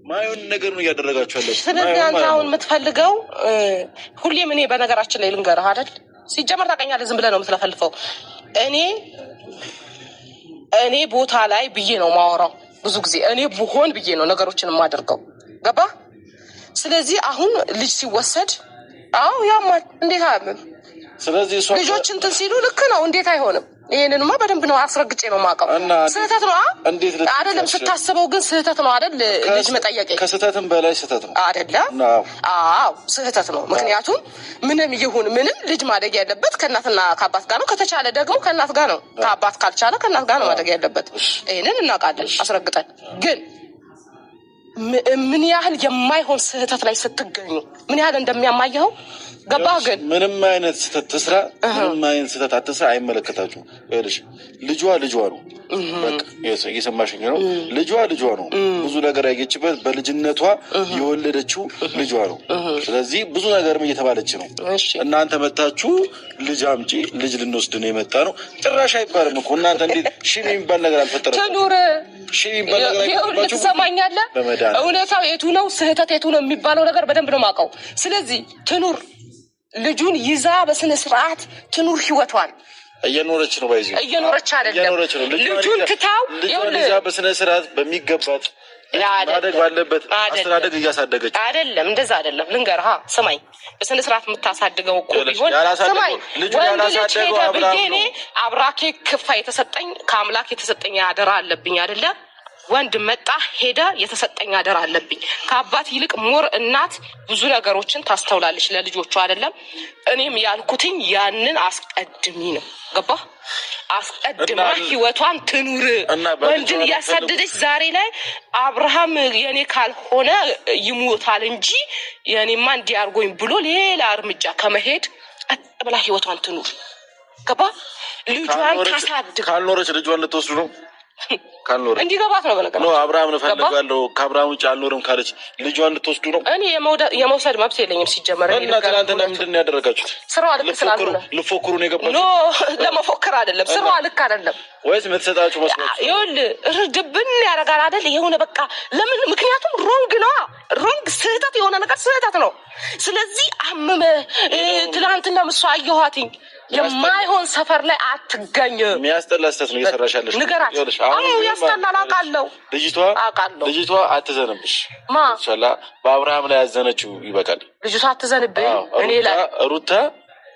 ማይሆን ነገር ነው እያደረጋችሁ ያለው። ስለዚህ አንተ አሁን የምትፈልገው ሁሌም እኔ በነገራችን ላይ ልንገርህ አይደል ሲጀመር ታውቀኛለህ ዝም ብለህ ነው የምትለፈልፈው። እኔ ቦታ ላይ ብዬ ነው ማወራው ብዙ ጊዜ እኔ ብሆን ብዬ ነው ነገሮችን የማደርገው ገባ። ስለዚህ አሁን ልጅ ሲወሰድ ያማል እንዴት አይሆንም? ስለዚህ ልጆች እንትን ሲሉ ልክ ነው እንዴት አይሆንም? ይሄንንማ በደንብ ነው አስረግጬ ነው ማውቀው። ስህተት ነው አይደለም ስታስበው ግን ስህተት ነው አይደል? ልጅ መጠየቅ ከስህተትም በላይ ስህተት ነው አይደለም? ስህተት ነው። ምክንያቱም ምንም ይሁን ምንም ልጅ ማደግ ያለበት ከእናትና ከአባት ጋር ነው። ከተቻለ ደግሞ ከእናት ጋር ነው። ከአባት ካልቻለ ከእናት ጋር ነው ማደግ ያለበት። ይሄንን እናውቃለን አስረግጠን። ግን ምን ያህል የማይሆን ስህተት ላይ ስትገኙ ምን ያህል እንደሚያማየው ገባህ? ግን ምንም አይነት ስህተት ትስራ ምንም አይነት ስህተት አትስራ አይመለከታችሁም። ይኸውልሽ ልጇ ነው። በቃ እየሰማሽኝ ነው። ልጇ ነው። ብዙ ነገር ያየችበት በልጅነቷ የወለደችው ልጇ ነው። ስለዚህ ብዙ ነገርም እየተባለች ነው። እናንተ መታችሁ ልጅ አምጪ ልጅ ልንወስድ ነው የመጣ ነው ጭራሽ አይባልም እኮ እናንተ እንዴት የሚባል ነገር አልፈጠረም። ትኑር የሚባል ነገር አይባልም። ትሰማኛለህ? እውነታው የቱ ነው ስህተት የቱ ነው የሚባለው ነገር በደንብ ነው የማውቀው። ስለዚህ ትኑር ልጁን ይዛ በስነ ስርዓት ትኑር ህይወቷን እየኖረች ነው። ባይዚ እየኖረች አይደለም ልጁን ትታው ይዛ በስነ ስርዓት በሚገባት ማደግ ባለበት አስተዳደግ እያሳደገች አይደለም። እንደዛ አይደለም። ልንገርህ ስማኝ በስነ ስርዓት የምታሳድገው እኮ ቢሆን ስማኝ ወንድ ልጅ ሄደ ብዬ እኔ አብራኬ ክፋ የተሰጠኝ ከአምላክ የተሰጠኝ አደራ አለብኝ አይደለ? ወንድ መጣ ሄደ የተሰጠኝ አደራ አለብኝ። ከአባት ይልቅ ሞር እናት ብዙ ነገሮችን ታስተውላለች ለልጆቿ አይደለም? እኔም ያልኩትኝ ያንን አስቀድሚ ነው ገባህ? አስቀድማ ህይወቷን ትኑር። ወንድን እያሳደደች ዛሬ ላይ አብርሃም የኔ ካልሆነ ይሞታል እንጂ የኔማ እንዲያርጎኝ ብሎ ሌላ እርምጃ ከመሄድ ቀጥ ብላ ህይወቷን ትኑር ገባህ? ልጇን ታሳድግ። ካልኖረች ልጇን ልትወስዱ ነው ካልኖረ እንዲገባት ነው በነገር ነው። አብርሃም ነው ፈልጋለሁ ከአብርሃም ውጭ አልኖርም ካለች ልጇን ልትወስዱ ነው። እኔ የመውሰድ መብት የለኝም ሲጀመር። እና ትናንትና ምንድን ነው ያደረጋችሁት? ስራው ልክ ስላልሆነ ልፎክሩ ነው የገባችሁት? ኖ ለመፎከር አይደለም። ስራው ልክ አይደለም ወይስ የምትሰጣችሁ መስሏችሁ? ይኸውልህ ድብን ያደርጋል አይደል? የሆነ በቃ ለምን? ምክንያቱም ሮንግ ነው። ሮንግ ስህተት የሆነ ነገር ስህተት ነው። ስለዚህ አመመ ትናንትና ምሷ አየኋትኝ የማይሆን ሰፈር ላይ አትገኝ። የሚያስጠላ ስህተት ነው እየሰራሽ ያለሽ። ንገራት። ያስጠላል አውቃለሁ። ልጅቷ አትዘንብሽ። በአብርሃም ላይ ያዘነችው ይበቃል። ልጅቷ አትዘንብኝ እኔ ላይ ሩታ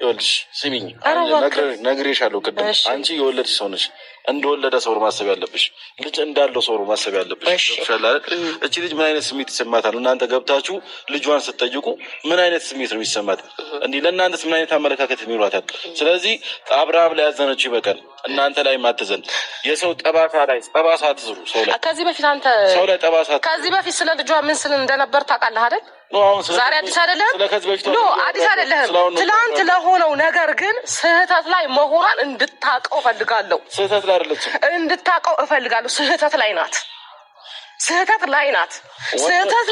ይኸውልሽ ስሚኝ ነግሬሻለሁ ቅድም። አንቺ የወለድሽ ሰው ነሽ። እንደወለደ ሰው ነው ማሰብ ያለብሽ። ልጅ እንዳለው ሰው ነው ማሰብ ያለብሽ። እቺ ልጅ ምን አይነት ስሜት ይሰማታል? እናንተ ገብታችሁ ልጇን ስትጠይቁ ምን አይነት ስሜት ነው ይሰማት? እንዲህ ለእናንተስ ምን አይነት አመለካከት ይኖራታል? ስለዚህ አብርሃም ላይ ያዘነችው ይበቃል። እናንተ ላይ ማትዘን የሰው ጠባሳ አትዝሩ። ሰው ላይ ከዚህ በፊት አንተ ሰው ላይ ጠባሳ ከዚህ በፊት ስለ ልጇ ምን ስል እንደነበር ታውቃለህ አይደል? ዛሬ አዲስ አይደለህም። አዲስ አይደለህም። ትላንት ለሆነው ነገር ግን ስህተት ላይ መሆኗን እንድታውቀው እፈልጋለሁ። ስህተት ላይ አይደለችም እንድታውቀው እፈልጋለሁ። ስህተት ላይ ናት። ስህተት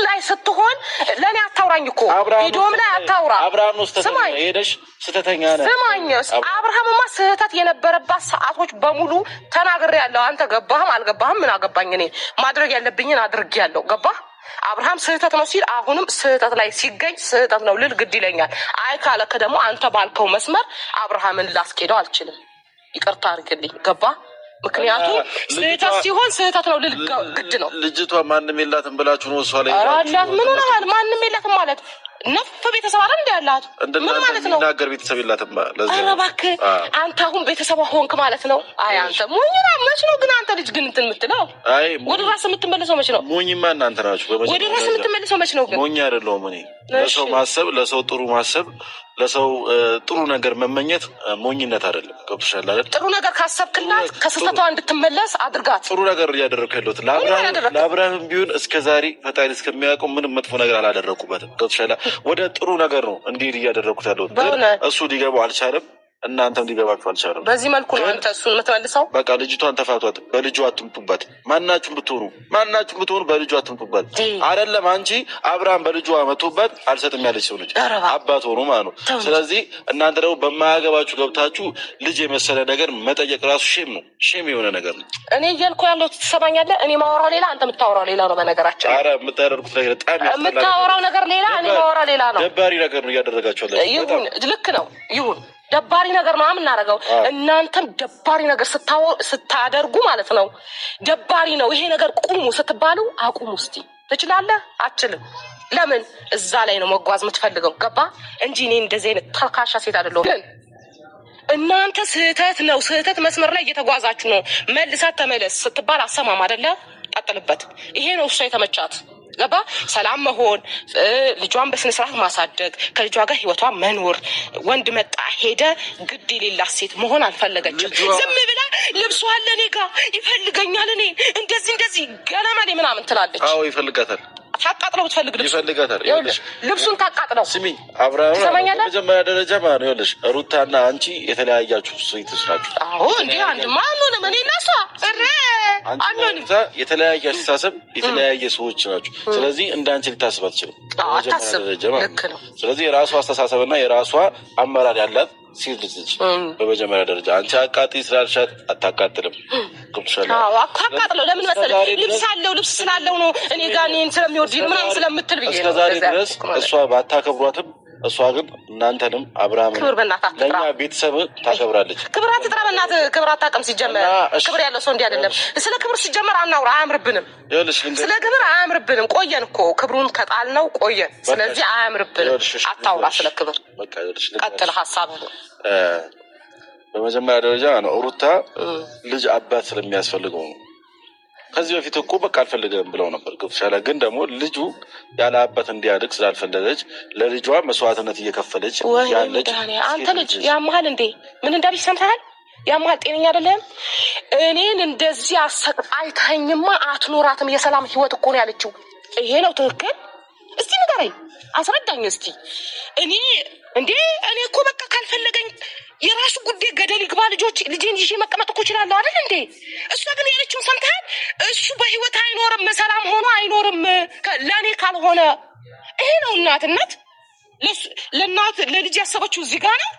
ላይ ስትሆን ለእኔ አታውራኝ እኮ ቪዲዮም ላይ አታውራ። አብርሃም ነው ስተተኛ ሄደሽ ስተተኛ ነህ። ስማኝ አብርሃምማ ስህተት የነበረባት ሰዓቶች በሙሉ ተናግሬያለሁ። አንተ ገባህም አልገባህም ምን አገባኝ? እኔ ማድረግ ያለብኝን አድርጌያለሁ። ገባህ? አብርሃም ስህተት ነው ሲል አሁንም ስህተት ላይ ሲገኝ ስህተት ነው ልል ግድ ይለኛል። አይ ካለከ ደግሞ አንተ ባልከው መስመር አብርሃምን ላስኬደው አልችልም። ይቅርታ አድርግልኝ። ገባህ? ምክንያቱም ስህተት ሲሆን ስህተት ነው ልል ግድ ነው። ልጅቷ ማንም የላትም ብላችሁ ነው እሷ ላይ አላት። ምን ሆነሃል? ማንም የላትም ማለት ነፍ ቤተሰብ አይደል እንደ ያላት ምን ማለት ነው? እናገር ቤተሰብ የላትም ለዚህ ኧረ እባክህ አንተ አሁን ቤተሰብ ሆንክ ማለት ነው። አይ አንተ ሞኝና መች ነው ግን አንተ ልጅ ግን እንትን የምትለው? አይ ወደ ራስ የምትመለሰው መች ነው? ሞኝማ እናንተ ናችሁ። ወደ ራስ የምትመለሰው መች ነው? ግን ሞኝ አይደለሁም እኔ። ለሰው ማሰብ፣ ለሰው ጥሩ ማሰብ፣ ለሰው ጥሩ ነገር መመኘት ሞኝነት አይደለም። ገብቶሻል አይደል? ጥሩ ነገር ካሰብክላት ከስህተቷ እንድትመለስ አድርጋት። ጥሩ ነገር እያደረኩ ያለሁት ለአብርሃም ቢሆን እስከዛሬ ፈጣሪ እስከሚያውቀው ምንም መጥፎ ነገር አላደረኩበትም። ገብቶሻል? ወደ ጥሩ ነገር ነው እንዲሄድ እያደረኩት ያለሁት። እሱ ሊገባው አልቻለም። እናንተም ሊገባችሁ አልቻለም። በዚህ መልኩ ነው አንተ እሱን የምትመልሰው። በቃ ልጅቷን ተፋቷት፣ በልጇ አትምጡባት። ማናችሁም ብትሆኑ በልጇ አትምጡባት። አይደለም አንቺ አብርሃም በልጇ መቶባት አልሰጥም ያለች ሰው ነች፣ አባት ሆኖ ማለት ነው። ስለዚህ እናንተ ደግሞ በማያገባችሁ ገብታችሁ ልጅ የመሰለ ነገር መጠየቅ ራሱ ሼም ነው፣ ሼም የሆነ ነገር ነው። እኔ እያልኩ ያለው ትሰማኛለህ? እኔ ማወራው ሌላ፣ አንተ የምታወራው ሌላ ነው። በነገራችን ኧረ የምታደርጉት ነገር በጣም የምታወራው ነገር ሌላ፣ እኔ ማወራው ሌላ ነው። ደባሪ ነገር ነው እያደረጋችሁ ያላችሁ። ይሁን፣ ልክ ነው፣ ይሁን ደባሪ ነገር ነው የምናደርገው። እናንተም ደባሪ ነገር ስታደርጉ ማለት ነው። ደባሪ ነው ይሄ ነገር ቁሙ ስትባሉ አቁሙ። እስቲ ትችላለህ? አችልም። ለምን እዛ ላይ ነው መጓዝ የምትፈልገው? ገባ እንጂ እኔ እንደዚህ አይነት ተልካሻ ሴት አይደለሁም። ግን እናንተ ስህተት መስመር ላይ እየተጓዛችሁ ነው። መልሳት ተመለስ ስትባል አሰማም አይደለ? ቀጥልበት። ይሄ ነው እሷ የተመቻት። ገባ? ሰላም መሆን፣ ልጇን በስነ ስርዓት ማሳደግ፣ ከልጇ ጋር ህይወቷን መኖር። ወንድ መጣ ሄደ ግድ የሌላት ሴት መሆን አልፈለገችም። ዝም ብላ ልብሷ አለ እኔ ጋ ይፈልገኛል፣ እኔ እንደዚህ ገለመሌ ምናምን ትላለች። አዎ ይፈልጋታል። ታቃጥለው ብትፈልግ ይፈልጋታል። ልብሱን ታቃጥለው። ስሚ አብርሃም በመጀመሪያ ደረጃ ማለት ነው ልሽ ሩታና አንቺ የተለያያችሁ ሴቶች ናችሁ። አዎ እንዴ አንድ ማንንም እኔ እና እሷ የተለያየ አስተሳሰብ የተለያየ ሰዎች ናችሁ። ስለዚህ እንዳንቺ ልታስብ አትችልም። ልክ ነው። ስለዚህ የራሷ አስተሳሰብና የራሷ አመራር ያላት ሴት ልጅ ነች። በመጀመሪያ ደረጃ አንቺ አቃጢ ስላልሻት አታቃጥልም። አቃጥለው ለምን መሰለህ? ልብስ ስላለው ነው እኔ ጋር እኔን ስለሚወድኝ ምናምን ስለምትል ብዬ ነው። እስከዛሬ ድረስ እሷ ባታከብሯትም እሷ ግን እናንተንም አብርሃም ለእኛ ቤተሰብ ታከብራለች። ክብር አትጥራ በእናትህ። ክብር አታውቅም ሲጀመር። ክብር ያለው ሰው እንዲህ አይደለም። ስለ ክብር ሲጀመር አናውራ፣ አያምርብንም። ስለ ክብር አያምርብንም። ቆየን እኮ ክብሩን ከጣልነው ቆየን። ስለዚህ አያምርብንም። አታውራ ስለ ክብር። ቀጥል ሀሳብ። በመጀመሪያ ደረጃ ነው ሩታ ልጅ አባት ስለሚያስፈልገው ነው። ከዚህ በፊት እኮ በቃ አልፈልገም ብለው ነበር። ገብሻላ። ግን ደግሞ ልጁ ያለ አባት እንዲያድግ ስላልፈለገች ለልጇ መስዋዕትነት እየከፈለች ያለች። አንተ ልጅ ያመሃል እንዴ? ምን እንዳልሽ ሰምተሃል? ያመሃል? ጤነኛ አይደለም። እኔን እንደዚህ አሰቃይተኸኝማ አትኖራትም። የሰላም ህይወት እኮ ነው ያለችው። ይሄ ነው ትክክል? እስቲ ንገረኝ፣ አስረዳኝ እስቲ። እኔ እኮ በቃ ካልፈለገኝ የራሱ ጉዳይ ገደል ይግባ። ልጄን ይዤ መቀመጥ እኮ እችላለሁ አይደል እንዴ? እሷ ግን ያለችውን ሰምተሃል? እሱ በህይወት አይኖርም፣ ሰላም ሆኖ አይኖርም ለእኔ ካልሆነ። ይሄ ነው እናትነት። ለልጅ ያሰበችው እዚህ ጋር ነው።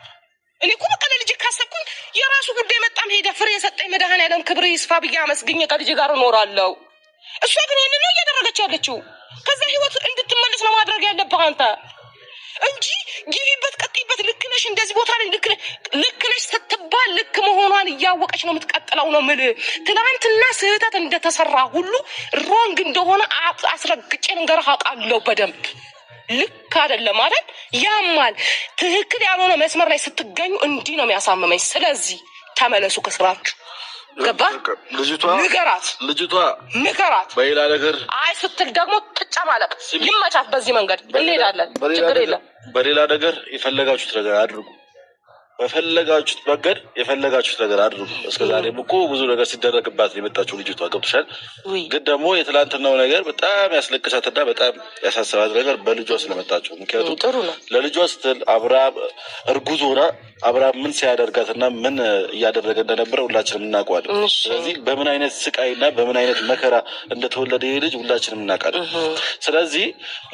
እኔ እኮ በቃ ለልጅ ካሰብኩኝ የራሱ ጉዳይ መጣም ሄደ ፍሬ የሰጠኝ መድኃኒዓለም ክብር ይስፋ ብዬ አመስግኜ ከልጅ ጋር እኖራለሁ። እሷ ግን ይህንን ነው እያደረገች ያለችው። ከዛ ህይወት እንድትመለስ ነው ማድረግ ያለብህ አንተ እንጂ ግቢበት፣ ቀጥይበት። ልክ ነሽ፣ እንደዚህ ቦታ ላይ ልክ ነሽ ስትባል ልክ መሆኗን እያወቀች ነው የምትቀጥለው ነው የምልህ። ትናንትና ስህተት እንደተሰራ ሁሉ ሮንግ እንደሆነ አስረግጬ ልንገርህ አውቃለሁ በደንብ። ልክ አይደለም አይደል? ያማል። ትክክል ያልሆነ መስመር ላይ ስትገኙ እንዲህ ነው የሚያሳምመኝ። ስለዚህ ተመለሱ ከስራችሁ። ገባ? ንገራት በሌላ ነገር አይ ስትል ደግሞ ትጨማለቅ። ይመቻት። በዚህ መንገድ እንሄዳለን፣ ችግር የለም። በሌላ ነገር የፈለጋችሁት ነገር አድርጉ። በፈለጋችሁት መንገድ የፈለጋችሁት ነገር አድርጉ። እስከዛሬም እኮ ብዙ ነገር ሲደረግባት የመጣችው ልጅቷ ገብቶሻል። ግን ደግሞ የትላንትናው ነገር በጣም ያስለቅሳትና በጣም ያሳሰባት ነገር በልጇ ስለመጣችው። ምክንያቱም ለልጇ ስትል አብርሃም እርጉዝ ሆና አብርሃም ምን ሲያደርጋትና ምን እያደረገ እንደነበረ ሁላችንም እናውቀዋለን። ስለዚህ በምን አይነት ስቃይና በምን አይነት መከራ እንደተወለደ ይሄ ልጅ ሁላችንም እናውቃለን። ስለዚህ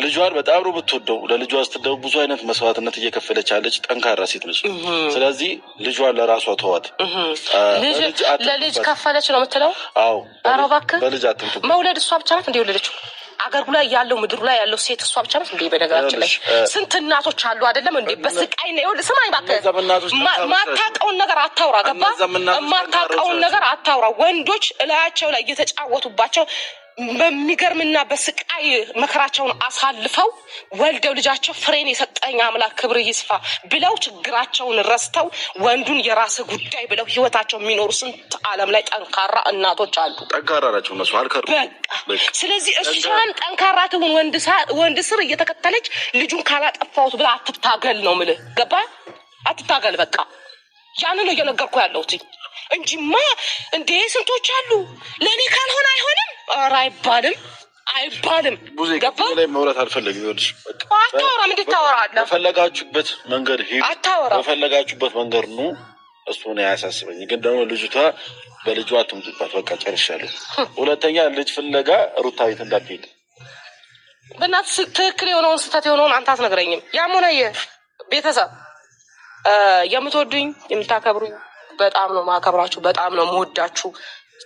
ልጇን በጣም ነው የምትወደው። ለልጇ ስትል ደግሞ ብዙ አይነት መስዋዕትነት እየከፈለች ያለች ጠንካራ ሴት ነች። ስለዚህ ልጇን ለራሷ ተዋት። ለልጅ ከፈለች ነው የምትለው? አዎ። ኧረ እባክህ በልጅ አትምጡ። መውለድ እሷ ብቻ ናት እንደ ወለደችው? አገሩ ላይ ያለው ምድሩ ላይ ያለው ሴት እሷ ብቻ ናት እንዴ? በነገራችን ላይ ስንት እናቶች አሉ አይደለም እንዴ? በስቃይ ነው። ይኸውልህ ስማኝ እባክህ፣ ማታውቀውን ነገር አታውራ። ገባ? ማታውቀውን ነገር አታውራ። ወንዶች እላያቸው ላይ እየተጫወቱባቸው በሚገርምና በስቃይ መከራቸውን አሳልፈው ወልደው ልጃቸው ፍሬን የሰጠኝ አምላክ ክብር ይስፋ ብለው ችግራቸውን ረስተው ወንዱን የራስ ጉዳይ ብለው ህይወታቸው የሚኖሩ ስንት ዓለም ላይ ጠንካራ እናቶች አሉ። ጠንካራ ናቸው እነሱ አልከሩ። ስለዚህ እሷን ጠንካራ ትሁን፣ ወንድ ስር እየተከተለች ልጁን ካላጠፋሁት ብላ አትታገል ነው የምልህ። ገባ? አትታገል። በቃ ያን ነው እየነገርኩህ ያለሁት እንጂማ እንዴ ስንቶች አሉ ለእኔ ካልሆነ አይሆንም። ኧረ አይባልም። አይባልም። ገባ ላይ መውራት አልፈለግም። ይኸውልሽ አታወራም። እንዴት ታወራለህ? በፈለጋችሁበት መንገድ ሄዱ። አታወራም። በፈለጋችሁበት መንገድ ነው። እሱ ነው ያሳስበኝ። ግን ደግሞ ልጅቷ በልጇ አትምጡባት። በቃ ጨርሻለሁ። ሁለተኛ ልጅ ፍለጋ ሩታ ቤት እንዳትሄድ። በእናትህ ትክክል የሆነውን ስህተት የሆነውን አንተ አትነግረኝም። ያም ሆነ ቤተሰብ የምትወዱኝ የምታከብሩኝ፣ በጣም ነው ማከብራችሁ፣ በጣም ነው መወዳችሁ።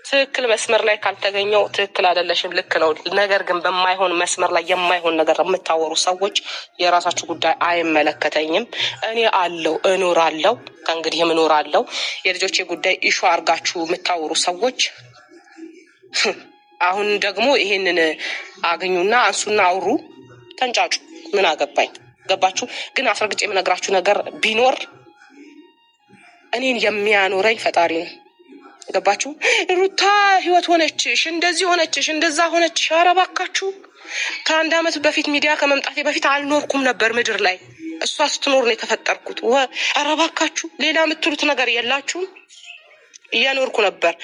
ትክክል መስመር ላይ ካልተገኘው ትክክል አይደለሽም፣ ልክ ነው። ነገር ግን በማይሆን መስመር ላይ የማይሆን ነገር የምታወሩ ሰዎች የራሳችሁ ጉዳይ፣ አይመለከተኝም። እኔ አለው እኖራለሁ፣ ከእንግዲህም እኖራለሁ። የልጆቼ ጉዳይ ኢሹ አድርጋችሁ የምታወሩ ሰዎች አሁን ደግሞ ይሄንን አገኙና አንሱና አውሩ፣ ተንጫጩ። ምን አገባኝ? ገባችሁ? ግን አስረግጬ የምነግራችሁ ነገር ቢኖር እኔን የሚያኖረኝ ፈጣሪ ነው። ገባችሁ? ሩታ ህይወት ሆነችሽ፣ እንደዚህ ሆነችሽ፣ እንደዛ ሆነችሽ። ኧረ እባካችሁ ከ1 ዓመት በፊት ሚዲያ ከመምጣቴ በፊት አልኖርኩም ነበር ምድር ላይ። እሷ ስትኖር ነው የተፈጠርኩት። ኧረ እባካችሁ ሌላ የምትሉት ነገር የላችሁም? እያኖርኩ ነበር።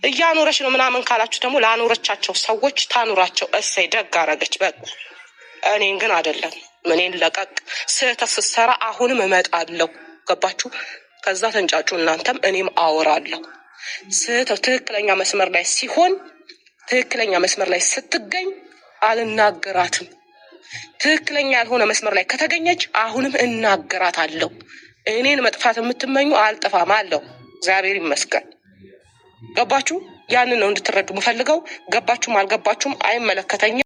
እያኖረች ነው ምናምን ካላችሁ ደግሞ ላኖረቻቸው ሰዎች ታኑራቸው። እሰይ ደግ አረገች። በቃ እኔን ግን አይደለም። እኔን ለቀቅ። ስህተት ስትሰራ አሁንም እመጣለሁ። ገባችሁ? ከዛ ተንጫጩ እናንተም፣ እኔም አወራለሁ። ስህተት ትክክለኛ መስመር ላይ ሲሆን፣ ትክክለኛ መስመር ላይ ስትገኝ አልናገራትም። ትክክለኛ ያልሆነ መስመር ላይ ከተገኘች አሁንም እናገራታለሁ። እኔን መጥፋት የምትመኙ አልጠፋም አለው። እግዚአብሔር ይመስገን። ገባችሁ? ያንን ነው እንድትረዱ የምፈልገው። ገባችሁም አልገባችሁም አይመለከተኝም።